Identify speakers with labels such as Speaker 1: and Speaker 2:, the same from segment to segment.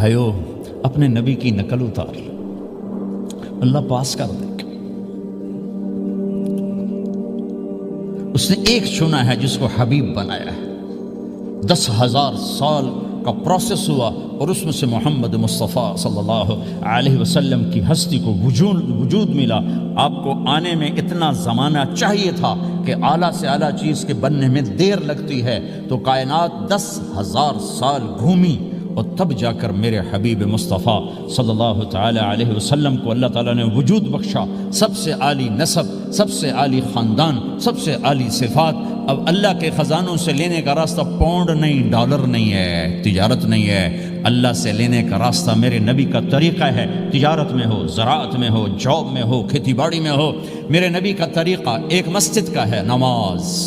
Speaker 1: بھائیو اپنے نبی کی نقل اتار، اللہ پاس کر دے گا۔ اس نے ایک چنا ہے جس کو حبیب بنایا ہے، 10,000 سال کا پروسیس ہوا اور اس میں سے محمد مصطفیٰ صلی اللہ علیہ وسلم کی ہستی کو وجود ملا۔ آپ کو آنے میں اتنا زمانہ چاہیے تھا کہ اعلیٰ سے اعلیٰ چیز کے بننے میں دیر لگتی ہے، تو کائنات 10,000 سال گھومی اور تب جا کر میرے حبیب مصطفیٰ صلی اللہ تعالی علیہ وسلم کو اللہ تعالیٰ نے وجود بخشا۔ سب سے عالی نسب، سب سے عالی خاندان، سب سے عالی صفات۔ اب اللہ کے خزانوں سے لینے کا راستہ پاؤنڈ نہیں، ڈالر نہیں ہے، تجارت نہیں ہے، اللہ سے لینے کا راستہ میرے نبی کا طریقہ ہے۔ تجارت میں ہو، زراعت میں ہو، جاب میں ہو، کھیتی باڑی میں ہو، میرے نبی کا طریقہ ایک مسجد کا ہے، نماز،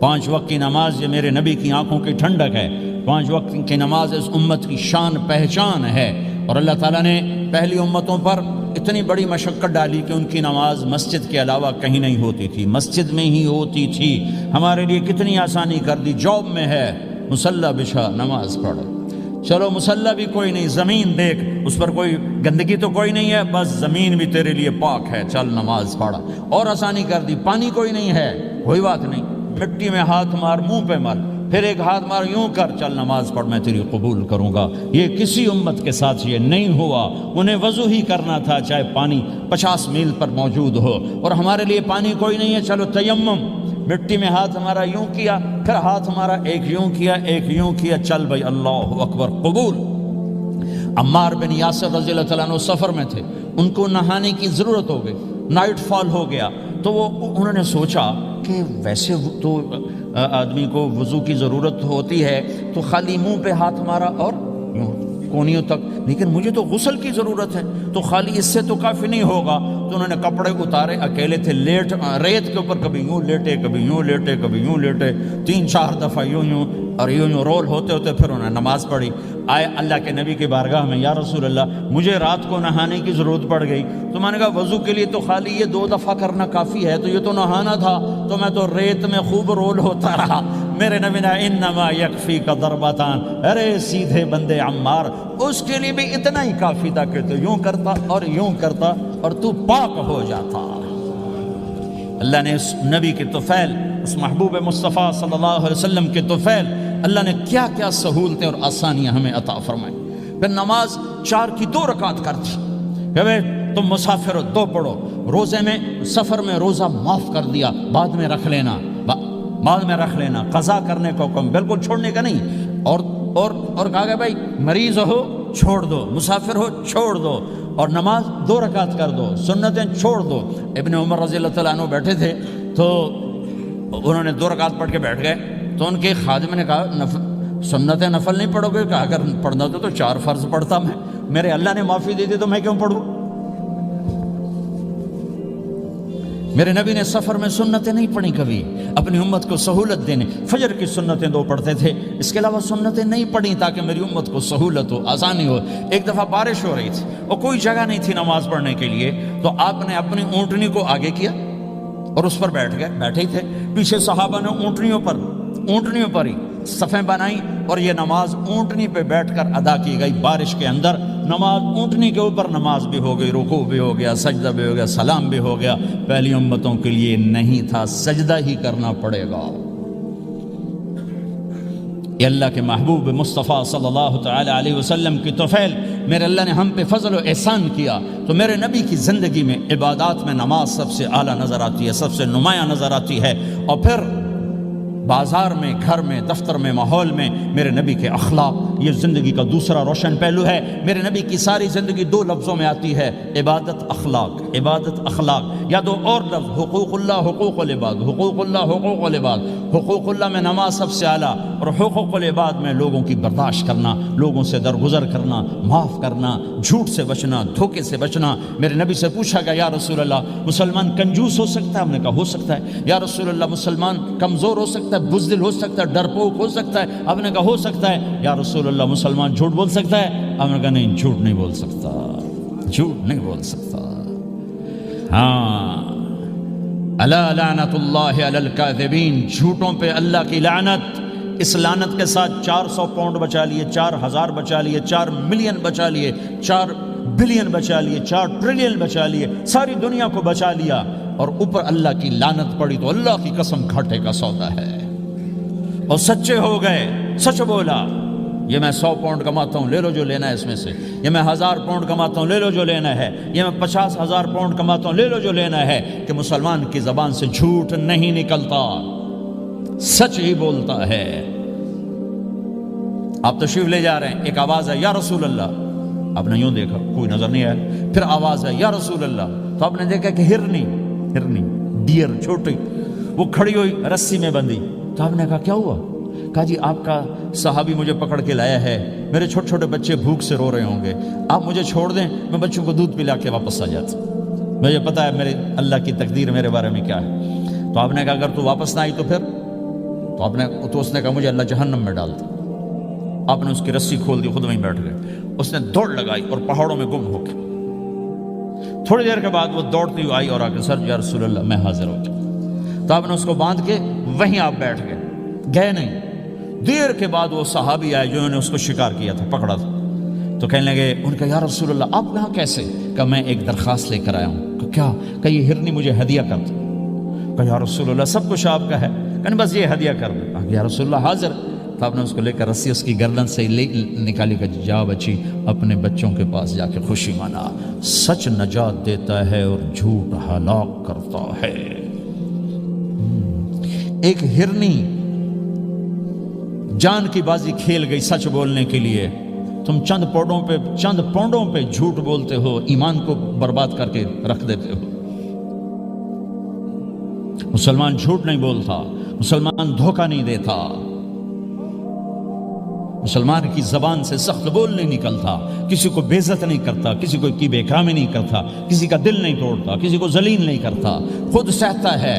Speaker 1: 5 وقت کی نماز۔ یہ میرے نبی کی آنکھوں کی ٹھنڈک ہے۔ 5 وقت کی نماز اس امت کی شان پہچان ہے، اور اللہ تعالیٰ نے پہلی امتوں پر اتنی بڑی مشقت ڈالی کہ ان کی نماز مسجد کے علاوہ کہیں نہیں ہوتی تھی، مسجد میں ہی ہوتی تھی۔ ہمارے لیے کتنی آسانی کر دی، جاب میں ہے مصلی بچھا نماز پڑھ، چلو مصلی بھی کوئی نہیں، زمین دیکھ اس پر کوئی گندگی تو کوئی نہیں ہے، بس زمین بھی تیرے لیے پاک ہے، چل نماز پڑھ۔ اور آسانی کر دی، پانی کوئی نہیں ہے، کوئی بات نہیں، مٹی میں ہاتھ مار، منہ پہ مر، پھر ایک ہاتھ مار، یوں کر، چل نماز پڑھ، میں تیری قبول کروں گا۔ یہ کسی امت کے ساتھ یہ نہیں ہوا، انہیں وضو ہی کرنا تھا چاہے پانی 50 میل پر موجود ہو، اور ہمارے لیے پانی کوئی نہیں ہے، چلو تیمم، مٹی میں ہاتھ ہمارا یوں کیا، پھر ہاتھ ہمارا ایک یوں کیا، ایک یوں کیا، چل بھائی اللہ اکبر قبول۔ عمار بن یاسر رضی اللہ تعالیٰ عنہ سفر میں تھے، ان کو نہانے کی ضرورت ہو گئی، نائٹ فال ہو گیا، تو انہوں نے سوچا کہ ویسے تو آدمی کو وضو کی ضرورت ہوتی ہے تو خالی منہ پہ ہاتھ ہمارا اور یوں کونیوں تک، لیکن مجھے تو غسل کی ضرورت ہے، تو خالی اس سے تو کافی نہیں ہوگا۔ تو انہوں نے کپڑے اتارے، اکیلے تھے، ریت کے اوپر کبھی یوں لیٹے، کبھی یوں لیٹے، کبھی یوں لیٹے، 3-4 دفعہ یوں یوں اور یوں رول ہوتے ہوتے پھر انہوں نے نماز پڑھی۔ آئے اللہ کے نبی کی بارگاہ میں، یا رسول اللہ مجھے رات کو نہانے کی ضرورت پڑ گئی، تو میں نے کہا وضو کے لیے تو خالی یہ 2 دفعہ کرنا کافی ہے، تو یہ تو نہانا تھا، تو میں تو ریت میں خوب رول ہوتا رہا۔ میرے نبی نے انما یکفیک ضربتان، ارے سیدھے بندے عمار، اس کے لیے بھی اتنا ہی کافی تھا کہ تو یوں کرتا اور یوں کرتا اور تو پاک ہو جاتا۔ اللہ نے اس نبی کے طفیل، اس محبوب مصطفیٰ صلی اللہ علیہ وسلم کے طفیل، اللہ نے کیا کیا سہولتیں اور آسانیاں ہمیں عطا فرمائیں۔ پھر نماز 4 کی 2 رکعت کر دی کہ بھئی تم مسافر ہو 2 پڑھو، روزے میں سفر میں روزہ معاف کر دیا، بعد میں رکھ لینا، بعد میں رکھ لینا، قضا کرنے کو حکم، بالکل چھوڑنے کا نہیں۔ اور کہا گیا بھائی مریض ہو چھوڑ دو، مسافر ہو چھوڑ دو، اور نماز 2 رکعت کر دو، سنتیں چھوڑ دو۔ ابن عمر رضی اللہ تعالیٰ عنہ بیٹھے تھے تو انہوں نے 2 رکعت پڑھ کے بیٹھ گئے، تو ان کے خادم نے کہا سنت نفل نہیں پڑھو گے؟ کہا اگر پڑھنا تو 4 فرض پڑھتا میں، میرے اللہ نے معافی دے دی تو میں کیوں پڑھوں؟ میرے نبی نے سفر میں سنتیں نہیں پڑھی کبھی، اپنی امت کو سہولت دینے، فجر کی سنتیں 2 پڑھتے تھے، اس کے علاوہ سنتیں نہیں پڑھی تاکہ میری امت کو سہولت ہو، آسانی ہو۔ ایک دفعہ بارش ہو رہی تھی اور کوئی جگہ نہیں تھی نماز پڑھنے کے لیے، تو آپ نے اپنی اونٹنی کو آگے کیا اور اس پر بیٹھ گئے، بیٹھے ہی تھے، پیچھے صحابہ نے اونٹنیوں پر ہی صفیں بنائی، اور یہ نماز اونٹنی پہ بیٹھ کر ادا کی گئی بارش کے اندر۔ نماز اونٹنی کے اوپر نماز بھی ہو گئی، رکوع بھی ہو گیا، سجدہ بھی ہو گیا، سلام بھی ہو گیا۔ پہلی امتوں کے لیے نہیں تھا، سجدہ ہی کرنا پڑے گا۔ یہ اللہ کے محبوب مصطفیٰ صلی اللہ تعالی علیہ وسلم کی طفیل، میرے اللہ نے ہم پہ فضل و احسان کیا، تو میرے نبی کی زندگی میں عبادات میں نماز سب سے اعلیٰ نظر آتی ہے، سب سے نمایاں نظر آتی ہے۔ اور پھر بازار میں، گھر میں، دفتر میں، ماحول میں میرے نبی کے اخلاق، یہ زندگی کا دوسرا روشن پہلو ہے۔ میرے نبی کی ساری زندگی 2 لفظوں میں آتی ہے، عبادت اخلاق، عبادت اخلاق، یا 2 اور لفظ، حقوق اللہ حقوق العباد، حقوق اللہ حقوق العباد۔ حقوق اللہ میں نماز سب سے اعلیٰ، اور حقوق العباد میں لوگوں کی برداشت کرنا، لوگوں سے درگزر کرنا، معاف کرنا، جھوٹ سے بچنا، دھوکے سے بچنا۔ میرے نبی سے پوچھا گیا، یا رسول اللہ مسلمان کنجوس ہو سکتا ہے؟ ہم نے کہا ہو سکتا ہے۔ یا رسول اللہ مسلمان کمزور ہو سکتا ہے، بزدل ہو سکتا ہے، ڈرپوک ہو سکتا ہے؟ آپ نے کہا ہو سکتا ہے۔ یا رسول اللہ مسلمان جھوٹ بول سکتا ہے؟ آپ نے کہا نہیں، جھوٹ نہیں بول سکتا، جھوٹ نہیں بول سکتا۔ ہاں، الا لعنت اللہ علی الکاذبین، جھوٹوں پہ اللہ کی لعنت۔ اس لعنت کے ساتھ 400 پاؤنڈ بچا لیے، 4000 بچا لیے، 4 ملین بچا لیے، 4 بلین بچا لیے، 4 ٹریلین بچا لیے، ساری دنیا کو بچا لیا، اور اوپر اللہ کی لعنت پڑی تو اللہ کی قسم گھاٹے کا سودا ہے۔ اور سچے ہو گئے، سچ بولا، یہ میں 100 پاؤنڈ کماتا ہوں، لے لو جو لینا ہے اس میں سے، یہ میں 1000 پاؤنڈ کماتا ہوں، لے لو جو لینا ہے، یہ میں 50,000 پاؤنڈ کماتا ہوں، لے لو جو لینا ہے، کہ مسلمان کی زبان سے جھوٹ نہیں نکلتا، سچ ہی بولتا ہے۔ آپ تشریف لے جا رہے ہیں، ایک آواز ہے یا رسول اللہ، آپ نے یوں دیکھا کوئی نظر نہیں آیا، پھر آواز ہے یا رسول اللہ، تو آپ نے دیکھا کہ ہرنی ڈیئر چھوٹی وہ کھڑی ہوئی رسی میں بندھی، تو آپ نے کہا کیا ہوا؟ کہا جی آپ کا صحابی مجھے پکڑ کے لایا ہے، میرے چھوٹے چھوٹے بچے بھوک سے رو رہے ہوں گے، آپ مجھے چھوڑ دیں، میں بچوں کو دودھ پلا کے واپس آ جاتا، مجھے پتا ہے میرے اللہ کی تقدیر میرے بارے میں کیا ہے۔ تو آپ نے کہا اگر تو واپس نہ آئی تو پھر؟ تو اس نے کہا مجھے اللہ جہنم میں ڈال دے۔ آپ نے اس کی رسی کھول دی، خود وہیں بیٹھ گئے، اس نے دوڑ لگائی اور پہاڑوں میں گم ہو کے، تھوڑی دیر کے بعد وہ دوڑتی ہوئی آئی اور آ کے سر یا رسول اللہ میں حاضر ہو گیا، تو آپ نے اس کو باندھ کے وہیں آپ بیٹھ گئے نہیں۔ دیر کے بعد وہ صحابی آئے جنہوں نے اس کو شکار کیا تھا، پکڑا تھا، تو کہنے لگے، ان کا یا رسول اللہ آپ یہاں کیسے؟ کہ میں ایک درخواست لے کر آیا ہوں۔ کہ کیا؟ کہ یہ ہرنی مجھے ہدیہ کر دو۔ کہ یا رسول اللہ سب کچھ آپ کا ہے، کہ بس یہ ہدیہ کر دو۔ یا رسول اللہ حاضر۔ تو آپ نے اس کو لے کر رسی اس کی گردن سے نکالی، کہ جا بچی اپنے بچوں کے پاس جا کے خوشی منا، سچ نجات دیتا ہے اور جھوٹ ہلاک کرتا ہے۔ ایک ہرنی جان کی بازی کھیل گئی سچ بولنے کے لیے، تم چند پونڈوں پہ جھوٹ بولتے ہو، ایمان کو برباد کر کے رکھ دیتے ہو۔ مسلمان جھوٹ نہیں بولتا، مسلمان دھوکہ نہیں دیتا، مسلمان کی زبان سے سخت بول نہیں نکلتا، کسی کو بے عزت نہیں کرتا، کسی کو کی بے اکرامی نہیں کرتا، کسی کا دل نہیں توڑتا، کسی کو ذلیل نہیں کرتا، خود سہتا ہے،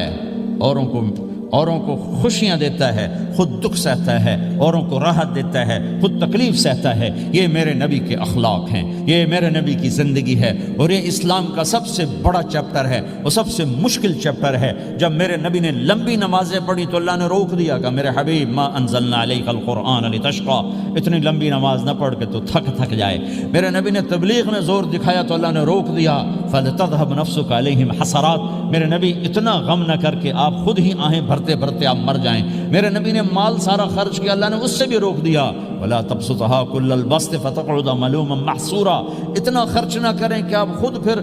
Speaker 1: اوروں کو خوشیاں دیتا ہے، خود دکھ سہتا ہے، اوروں کو راحت دیتا ہے، خود تکلیف سہتا ہے۔ یہ میرے نبی کے اخلاق ہیں، یہ میرے نبی کی زندگی ہے، اور یہ اسلام کا سب سے بڑا چیپٹر ہے، اور سب سے مشکل چیپٹر ہے۔ جب میرے نبی نے لمبی نمازیں پڑھی تو اللہ نے روک دیا کہ میرے حبیب ما انزلنا علیک القرآن لتشقی، اتنی لمبی نماز نہ پڑھ کے تو تھک جائے۔ میرے نبی نے تبلیغ میں زور دکھایا تو اللہ نے روک دیا، فلتذهب نفسک علیہم حسرات، میرے نبی اتنا غم نہ کر کے آپ خود ہی آہیں بھرتے آپ مر جائیں۔ میرے نبی نے مال سارا خرچ کیا، اللہ نے اس سے بھی روک دیا، ولا تبسطها كل البسط فتقعد ملوما محسورا، اتنا خرچ نہ کریں کہ آپ خود پھر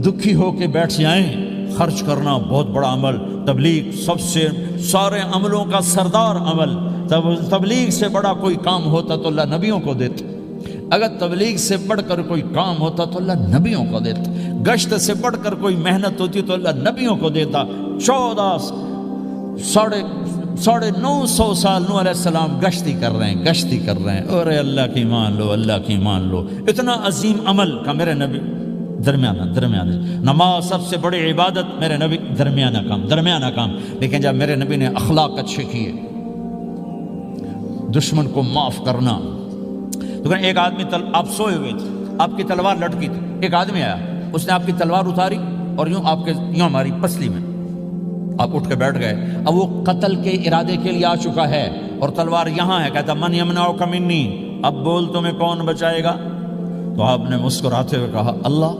Speaker 1: دکھی ہو کے بیٹھ جائیں۔ خرچ کرنا بہت بڑا عمل، تبلیغ سب سے سارے عملوں کا سردار عمل، تبلیغ سے بڑا کوئی کام ہوتا تو اللہ نبیوں کو دیتا، اگر تبلیغ سے بڑھ کر کوئی کام ہوتا تو اللہ نبیوں کو دیتا، گشت سے بڑھ کر کوئی محنت ہوتی تو اللہ نبیوں کو دیتا۔ 950 سال نوح علیہ السلام گشتی کر رہے ہیں، اور اللہ کی مان لو، اللہ کی مان لو، اتنا عظیم عمل کا میرے نبی درمیانہ نماز سب سے بڑی عبادت، میرے نبی درمیانہ کام، لیکن جب میرے نبی نے اخلاق اچھے کیے، دشمن کو معاف کرنا، تو ایک آدمی آپ سوئے ہوئے تھے، آپ کی تلوار لٹکی تھی، ایک آدمی آیا، اس نے آپ کی تلوار اتاری اور یوں ہماری پسلی میں، آپ اٹھ کے بیٹھ گئے۔ اب وہ قتل کے ارادے کے لیے آ چکا ہے اور تلوار یہاں ہے، کہتا من یمنعک منی، اب بول تمہیں کون بچائے گا؟ تو آپ نے مسکراتے ہوئے کہا اللہ،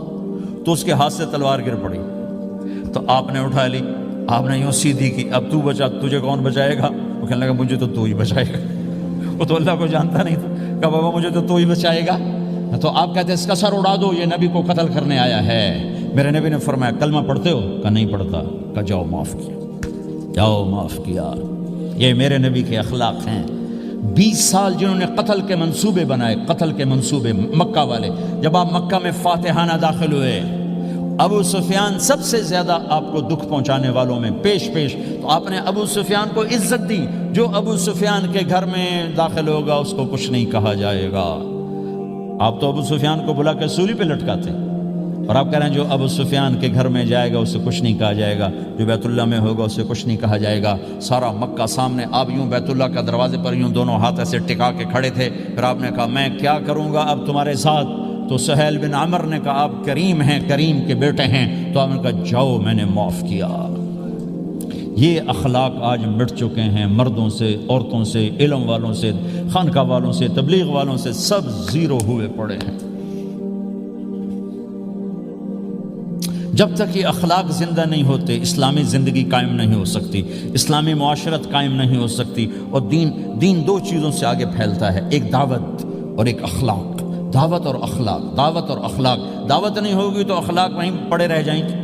Speaker 1: تو اس کے ہاتھ سے تلوار گر پڑی، تو آپ نے اٹھا لی، آپ نے یوں سیدھی کی، اب تو بچا، تجھے کون بچائے گا؟ وہ کہنے لگا مجھے تو ہی بچائے گا، وہ تو اللہ کو جانتا نہیں تھا، کہا بابا مجھے تو ہی بچائے گا۔ تو آپ کہتے ہیں اس کا سر اڑا دو، یہ نبی کو قتل کرنے آیا ہے۔ میرے نبی نے فرمایا کلمہ پڑھتے ہو؟ کہا نہیں پڑھتا۔ کہا جاؤ معاف کیا۔ یہ میرے نبی کے اخلاق ہیں۔ 20 سال جنہوں نے قتل کے منصوبے بنائے، مکہ والے، جب آپ مکہ میں فاتحانہ داخل ہوئے، ابو سفیان سب سے زیادہ آپ کو دکھ پہنچانے والوں میں پیش، تو آپ نے ابو سفیان کو عزت دی۔ جو ابو سفیان کے گھر میں داخل ہوگا اس کو کچھ نہیں کہا جائے گا۔ آپ تو ابو سفیان کو بلا کے سولی پہ لٹکاتے، اور آپ کہہ رہے ہیں جو ابو سفیان کے گھر میں جائے گا اسے کچھ نہیں کہا جائے گا، جو بیت اللہ میں ہوگا اسے کچھ نہیں کہا جائے گا۔ سارا مکہ سامنے، آپ یوں بیت اللہ کا دروازے پر یوں دونوں ہاتھ ایسے ٹکا کے کھڑے تھے۔ پھر آپ نے کہا میں کیا کروں گا اب تمہارے ساتھ؟ تو سہیل بن عمر نے کہا آپ کریم ہیں، کریم کے بیٹے ہیں، تو آپ نے کہا جاؤ میں نے معاف کیا۔ یہ اخلاق آج مٹ چکے ہیں، مردوں سے، عورتوں سے، علم والوں سے، خانقاہ والوں سے، تبلیغ والوں سے، سب زیرو ہوئے پڑے ہیں۔ جب تک یہ اخلاق زندہ نہیں ہوتے اسلامی زندگی قائم نہیں ہو سکتی، اسلامی معاشرت قائم نہیں ہو سکتی، اور دین دو چیزوں سے آگے پھیلتا ہے، ایک دعوت اور ایک اخلاق۔ دعوت اور اخلاق، دعوت اور اخلاق۔ دعوت نہیں ہوگی تو اخلاق وہیں پڑے رہ جائیں گے،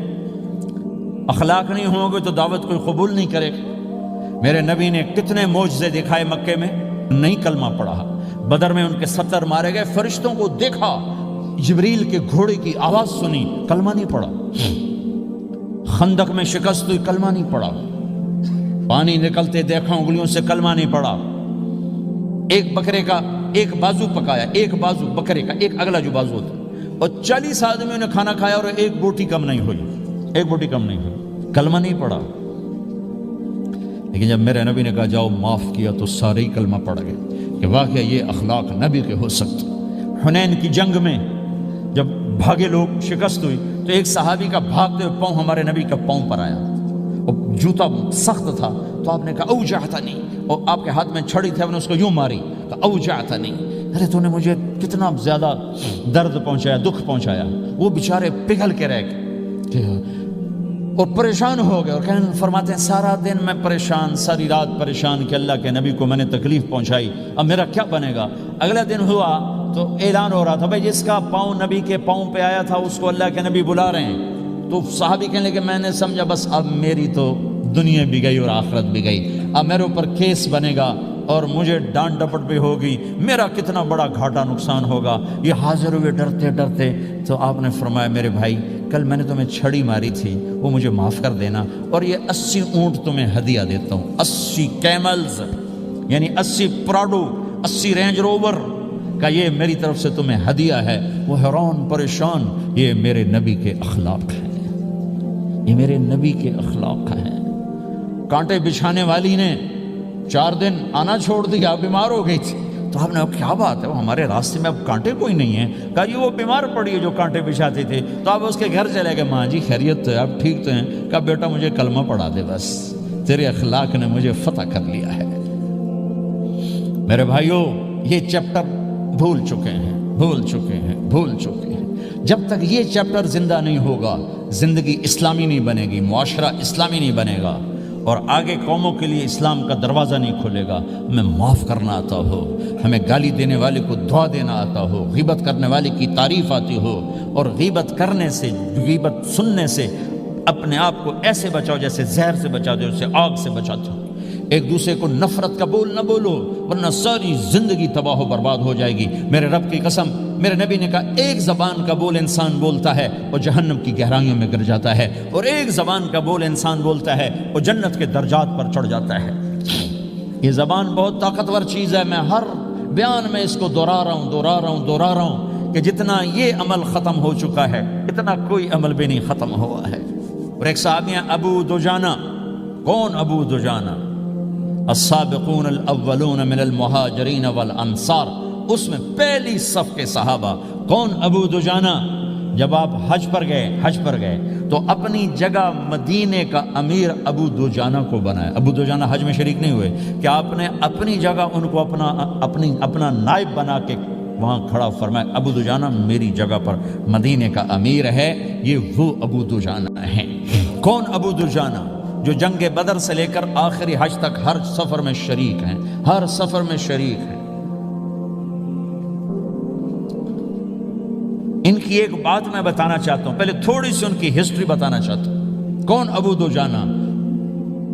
Speaker 1: اخلاق نہیں ہوں گے تو دعوت کوئی قبول نہیں کرے گا۔ میرے نبی نے کتنے معجزے دکھائے مکے میں، نہیں کلمہ پڑھا۔ بدر میں ان کے 70 مارے گئے، فرشتوں کو دیکھا، جبریل کے گھوڑے کی آواز سنی، کلمہ نہیں پڑھا۔ خندق میں شکست ہوئی، کلمہ نہیں پڑھا۔ پانی نکلتے دیکھا، انگلیوں سے کلمہ نہیں پڑھا۔ ایک بکرے کا ایک بازو پکایا، ایک بازو بکرے کا، ایک اگلا جو بازو ہوتا، اور 40 آدمیوں نے کھانا کھایا اور ایک بوٹی کم نہیں ہوئی، ایک بوٹی کم نہیں ہوئی، کلمہ نہیں پڑھا۔ لیکن جب میرے نبی نے کہا جاؤ معاف کیا تو سارے ہی کلمہ پڑھ گئے کہ واقعہ یہ اخلاق نبی کے ہو سکتے۔ حنین کی جنگ میں جب بھاگے لوگ، شکست ہوئی، تو ایک صحابی کا بھاگتے ہوئے پاؤں ہمارے نبی کا پاؤں پر آیا، اور جوتا سخت تھا، تو آپ نے کہا اوجعتنی، اور آپ کے ہاتھ میں چھڑی تھی، آپ نے اس کو یوں ماری، کہا اوجعتنی، ارے تو نے مجھے کتنا زیادہ درد پہنچایا، دکھ پہنچایا۔ وہ بیچارے پگھل کے رہ گئے اور پریشان ہو گئے، اور فرماتے ہیں سارا دن میں پریشان، ساری رات پریشان کہ اللہ کے نبی کو میں نے تکلیف پہنچائی، اب میرا کیا بنے گا۔ اگلا دن ہوا تو اعلان ہو رہا تھا بھائی جس کا پاؤں نبی کے پاؤں پہ آیا تھا اس کو اللہ کے نبی بلا رہے ہیں۔ تو صحابی کہنے لگے میں نے سمجھا بس اب میری تو دنیا بھی گئی اور آخرت بھی گئی، اب میرے اوپر کیس بنے گا اور مجھے ڈانٹ ڈپٹ بھی ہوگی، میرا کتنا بڑا گھاٹا نقصان ہوگا۔ یہ حاضر ہوئے ڈرتے ڈرتے، تو آپ نے فرمایا میرے بھائی کل میں نے تمہیں چھڑی ماری تھی، وہ مجھے معاف کر دینا، اور یہ 80 اونٹ تمہیں ہدیہ دیتا ہوں، 80 کیملز یعنی 80 پراڈو، 80 رینج روور کا یہ میری طرف سے تمہیں ہدیہ ہے۔ وہ حیران پریشان، یہ میرے نبی کے اخلاق ہیں، یہ میرے نبی کے اخلاق ہیں۔ کانٹے بچھانے والی نے 4 دن آنا چھوڑ دیا، بیمار ہو گئی تھی، تو آپ نے کیا بات ہے، وہ ہمارے راستے میں اب کانٹے کوئی نہیں ہیں، کہا یہ وہ بیمار پڑی ہے جو کانٹے بچھاتی تھی۔ تو آپ اس کے گھر چلے گئے، ماں جی خیریت تو ہے، آپ ٹھیک تو ہیں؟ کہا بیٹا مجھے کلمہ پڑھا دے، بس تیرے اخلاق نے مجھے فتح کر لیا ہے۔ میرے بھائیوں یہ چیپٹر بھول چکے ہیں، بھول چکے ہیں، بھول چکے ہیں۔ جب تک یہ چیپٹر زندہ نہیں ہوگا زندگی اسلامی نہیں بنے گی، معاشرہ اسلامی نہیں بنے گا، اور آگے قوموں کے لیے اسلام کا دروازہ نہیں کھلے گا۔ ہمیں معاف کرنا آتا ہو، ہمیں گالی دینے والے کو دعا دینا آتا ہو، غیبت کرنے والے کی تعریف آتی ہو، اور غیبت کرنے سے، غیبت سننے سے اپنے آپ کو ایسے بچاؤ جیسے زہر سے بچاتے ہو، جیسے آگ سے بچاتے ہو۔ ایک دوسرے کو نفرت کا بول نہ بولو، ورنہ ساری زندگی تباہ و برباد ہو جائے گی۔ میرے رب کی قسم، میرے نبی نے کہا ایک زبان کا بول انسان بولتا ہے اور جہنم کی گہرائیوں میں گر جاتا ہے، اور ایک زبان کا بول انسان بولتا ہے اور جنت کے درجات پر چڑھ جاتا ہے۔ یہ زبان بہت طاقتور چیز ہے، میں ہر بیان میں اس کو دہرا رہا ہوں کہ جتنا یہ عمل ختم ہو چکا ہے اتنا کوئی عمل بھی نہیں ختم ہوا ہے۔ اور ایک صحابی ہیں ابو دجانہ۔ کون ابو دجانہ؟ السابقون الاولون من المہاجرین والانصار، اس میں پہلی صف کے صحابہ۔ کون ابو دجانہ؟ جب آپ حج پر گئے تو اپنی جگہ مدینے کا امیر ابو دجانہ کو بنایا۔ ابو دجانہ حج میں شریک نہیں ہوئے، کہ آپ نے اپنی جگہ ان کو اپنا نائب بنا کے وہاں کھڑا فرمایا ابو دجانہ میری جگہ پر مدینے کا امیر ہے، یہ وہ ابو دجانہ ہیں۔ کون ابو دجانہ؟ جو جنگ بدر سے لے کر آخری حج تک ہر سفر میں شریک ہیں، ہر سفر میں شریک ہیں۔ ان کی ایک بات میں بتانا چاہتا ہوں، پہلے تھوڑی سی ان کی ہسٹری بتانا چاہتا ہوں۔ کون ابو دجانہ؟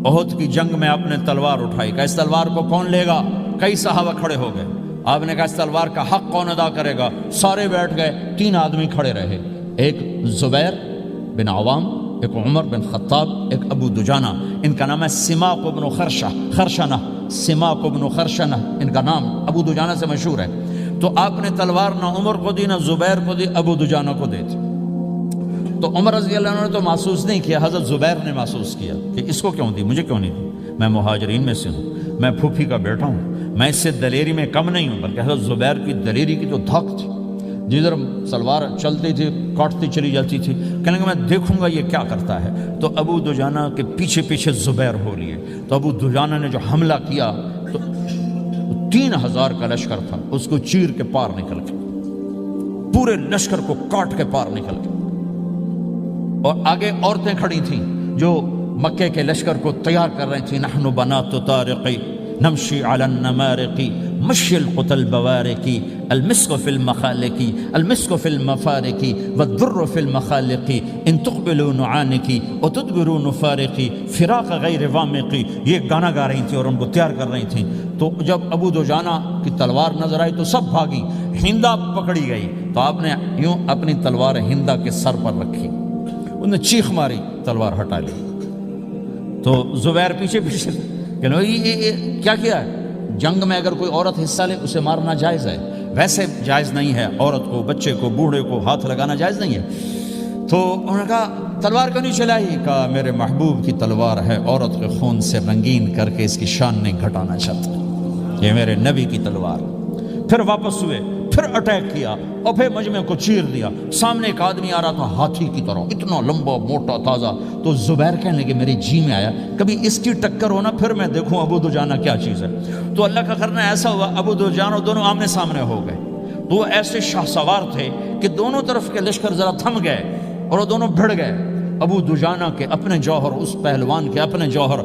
Speaker 1: احد کی جنگ میں آپ نے تلوار اٹھائی، کہ اس تلوار کو کون لے گا؟ کئی صحابہ کھڑے ہو گئے۔ آپ نے کہا اس تلوار کا حق کون ادا کرے گا؟ سارے بیٹھ گئے، 3 آدمی کھڑے رہے، ایک زبیر بن عوام، ایک عمر بن خطاب، ایک ابو دجانہ۔ ان کا نام ہے سماق بن خرشنہ، سماق بن خرشنہ ان کا نام ابو دجانہ سے مشہور ہے۔ تو آپ نے تلوار نہ عمر کو دی، نہ زبیر کو دی، ابو دجانہ کو دی تھی۔ تو عمر رضی اللہ عنہ نے تو محسوس نہیں کیا، حضرت زبیر نے محسوس کیا کہ اس کو کیوں دی، مجھے کیوں نہیں دی؟ میں مہاجرین میں سے ہوں، میں پھوپھی کا بیٹا ہوں، میں اس سے دلیری میں کم نہیں ہوں۔ بلکہ حضرت زبیر کی دلیری کی تو دھک تھی، جدھر سلوار چلتی تھی کاٹتی چلی جاتی تھی، کہنے لگا میں دیکھوں گا یہ کیا کرتا ہے. تو ابو دجانہ کے پیچھے پیچھے زبیر ہو لیے. تو ابو دجانہ نے جو حملہ کیا تو 3000 کا لشکر تھا, اس کو چیر کے پار نکل کے, پورے لشکر کو کاٹ کے پار نکل کے. اور آگے عورتیں کھڑی تھیں جو مکے کے لشکر کو تیار کر رہی تھیں. نحن بنات طارقی نمشی علی النمارقی مشی القتل بوارقی المسک فی المخالقی المسک فی المفارقی والدر فی المخالقی ان تقبلوا نعانقی وتدبروا نفارقی فراق غیر وامقی. یہ گانا گا رہی تھیں اور ان کو تیار کر رہی تھیں. تو جب ابو دجانہ کی تلوار نظر آئی تو سب بھاگی. ہندا پکڑی گئی تو آپ نے یوں اپنی تلوار ہندا کے سر پر رکھی, انہوں نے چیخ ماری, تلوار ہٹا لی. تو زبیر پیچھے پیچھے کہ یہ کیا کیا ہے؟ جنگ میں اگر کوئی عورت حصہ لے اسے مارنا جائز ہے, ویسے جائز نہیں ہے عورت کو, بچے کو, بوڑھے کو ہاتھ لگانا جائز نہیں ہے. تو انہوں نے کہا تلوار کیوں نہیں چلائی؟ کہا میرے محبوب کی تلوار ہے, عورت کے خون سے رنگین کر کے اس کی شان نہیں گھٹانا چاہتا, یہ میرے نبی کی تلوار. پھر واپس ہوئے, پھر اٹیک کیا اور پھر مجمع کو چیر دیا. سامنے ایک آدمی آ رہا تھا ہاتھی کی طرح, اتنا لمبا موٹا تازہ. تو زبیر کہنے لگے میرے جی میں آیا کبھی اس کی ٹکر ہونا, پھر میں دیکھوں ابو دجانہ کیا چیز ہے. تو اللہ کا کرنا ایسا ہوا ابو دجانہ دونوں آمنے سامنے ہو گئے. تو وہ ایسے شاہ سوار تھے کہ دونوں طرف کے لشکر ذرا تھم گئے اور وہ دونوں بھڑ گئے. ابو دجانہ کے اپنے جوہر, اس پہلوان کے اپنے جوہر,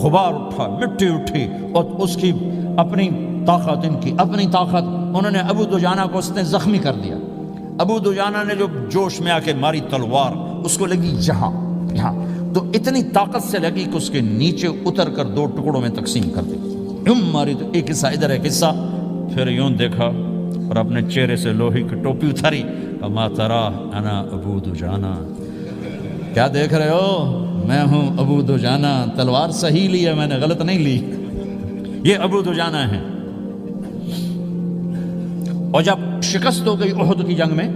Speaker 1: غبار اٹھا, مٹی اٹھی, اور اس کی اپنی طاقت, ان کی اپنی طاقت. انہوں نے ابو دجانہ کو اس نے زخمی کر دیا. ابو دجانہ نے جو جوش میں آ کے ماری تلوار, اس کو لگی یہاں, تو اتنی طاقت سے لگی کہ اس کے نیچے اتر کر 2 ٹکڑوں میں تقسیم کر دی. یوں ماری تو ایک حصہ ادھر, ایک حصہ. پھر یوں دیکھا اور اپنے چہرے سے لوہی کی ٹوپی اتاری. کما ترا انا ابو دجانہ, کیا دیکھ رہے ہو, میں ہوں ابو دجانہ. تلوار صحیح لی ہے میں نے, غلط نہیں لی. یہ ابو دجانہ ہیں. اور جب شکست ہو گئی احد کی جنگ میں,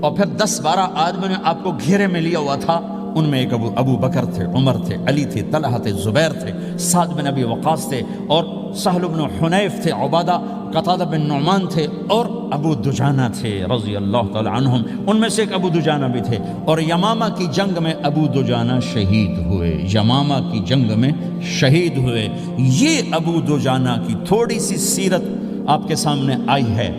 Speaker 1: اور پھر 10-12 آدمی نے آپ کو گھیرے میں لیا ہوا تھا, ان میں ایک ابو بکر تھے, عمر تھے, علی تھے, طلحہ تھے, زبیر تھے, سعد بن ابی وقاص تھے, اور سہل بن حنیف تھے, عبادہ قتادہ بن نعمان تھے, اور ابو دجانہ تھے رضی اللہ تعالی عنہم. ان میں سے ایک ابو دجانہ بھی تھے. اور یمامہ کی جنگ میں ابو دجانہ شہید ہوئے, یمامہ کی جنگ میں شہید ہوئے. یہ ابو دجانہ کی تھوڑی سی سیرت آپ کے سامنے آئی ہے.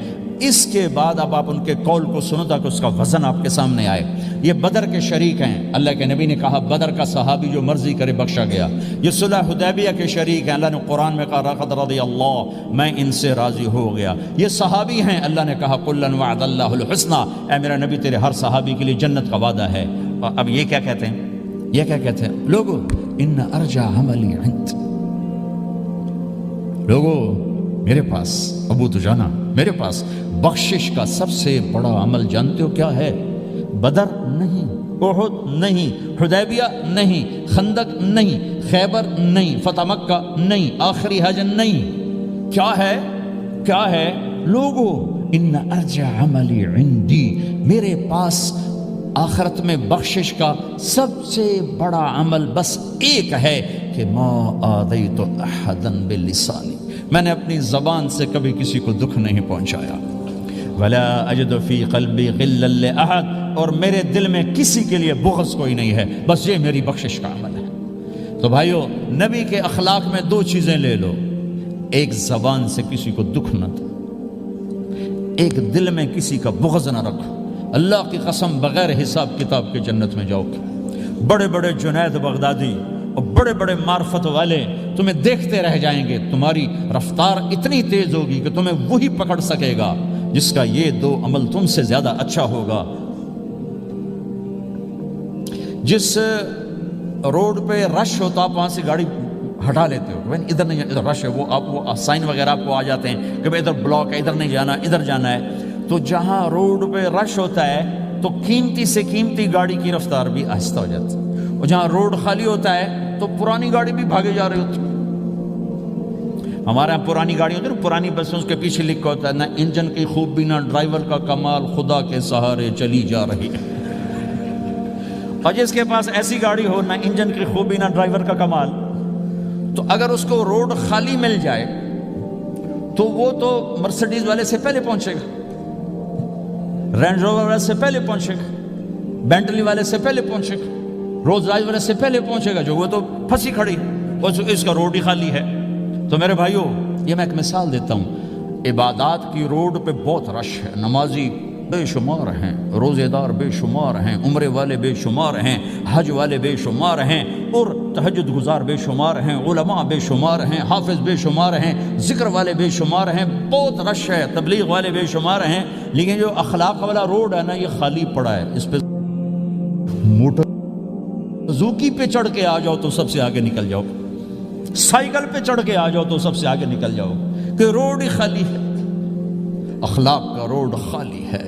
Speaker 1: اس کے بعد اب آپ ان کے قول کو سنو تاکہ اس کا وزن آپ کے سامنے آئے. یہ بدر کے شریک ہیں. اللہ کے نبی نے کہا بدر کا صحابی جو مرضی کرے بخشا گیا. یہ صلح حدیبیہ کے شریک ہیں. اللہ نے قرآن میں کہا لقد رضی اللہ, میں ان سے راضی ہو گیا. یہ صحابی ہیں. اللہ نے کہا کلا وعد اللہ الحسنى, اے میرا نبی تیرے ہر صحابی کے لیے جنت کا وعدہ ہے. اور اب یہ کیا کہتے ہیں, یہ کیا کہتے ہیں لوگو, ان ارجع عملی عند, لوگو میرے پاس, ابو دجانہ میرے پاس بخشش کا سب سے بڑا عمل جانتے ہو کیا ہے؟ بدر نہیں, احد نہیں, حدیبیہ نہیں, خندق نہیں, خیبر نہیں, فتح مکہ نہیں, آخری حج نہیں. کیا ہے, کیا ہے لوگو, ان ارجع عملی عندی, میرے پاس آخرت میں بخشش کا سب سے بڑا عمل بس ایک ہے کہ ما آذیت احدا بلسانی, میں نے اپنی زبان سے کبھی کسی کو دکھ نہیں پہنچایا. ولا اجد فی قلبی غلا لاحد, اور میرے دل میں کسی کے لیے بغض کوئی نہیں ہے, بس یہ میری بخشش کا عمل ہے. تو بھائیو, نبی کے اخلاق میں 2 چیزیں لے لو, ایک زبان سے کسی کو دکھ نہ دو, ایک دل میں کسی کا بغض نہ رکھو. اللہ کی قسم بغیر حساب کتاب کے جنت میں جاؤ گے. بڑے بڑے جنید بغدادی اور بڑے بڑے معرفت والے تمہیں دیکھتے رہ جائیں گے. تمہاری رفتار اتنی تیز ہوگی کہ تمہیں وہی پکڑ سکے گا جس کا یہ 2 عمل تم سے زیادہ اچھا ہوگا. جس روڈ پہ رش ہوتا آپ وہاں سے گاڑی ہٹا لیتے ہو, ادھر نہیں, ادھر رش ہے, وہ سائن وغیرہ آپ کو آ جاتے ہیں کہ ادھر بلاک ہے, ادھر نہیں جانا, ادھر جانا ہے. تو جہاں روڈ پہ رش ہوتا ہے تو قیمتی سے قیمتی گاڑی کی رفتار بھی آہستہ ہو جاتی ہے, اور جہاں روڈ خالی ہوتا ہے تو پرانی گاڑی بھی بھاگے جا رہی ہوتی. ہمارے یہاں پرانی گاڑی ہوتی ہے نا, پرانی بسوں کے پیچھے لکھا ہوتا ہے نہ انجن کی خوبی نہ ڈرائیور کا کمال, خدا کے سہارے چلی جا رہی ہے. اور جس کے پاس ایسی گاڑی ہو, نہ انجن کی خوبی نہ ڈرائیور کا کمال, تو اگر اس کو روڈ خالی مل جائے تو وہ تو مرسڈیز والے سے پہلے پہنچے گا, رینج روور والے سے پہلے پہنچے گا, بینٹلی والے سے پہلے پہنچے گا، روز رائز والے سے پہلے پہنچے گا، جو وہ تو پھنسی کھڑی، اس کا روڈ ہی خالی ہے۔ تو میرے بھائیوں، یہ میں ایک مثال دیتا ہوں، عبادات کی روڈ پہ بہت رش ہے، نمازی بے شمار ہیں، روزے دار بے شمار ہیں، عمرے والے بے شمار ہیں، حج والے بے شمار ہیں، اور تہجد گزار بے شمار ہیں، علماء بے شمار ہیں، حافظ بے شمار ہیں، ذکر والے بے شمار ہیں، بہت رش ہے، تبلیغ والے بے شمار ہیں، لیکن جو اخلاق والا روڈ ہے نا، یہ خالی پڑا ہے۔ اس پہ موٹر زوکی پہ چڑھ کے آ جاؤ تو سب سے آگے نکل جاؤ، سائیکل پہ چڑھ کے آ جاؤ تو سب سے آگے نکل جاؤ، کہ روڈ ہی خالی ہے، اخلاق کا روڈ خالی ہے۔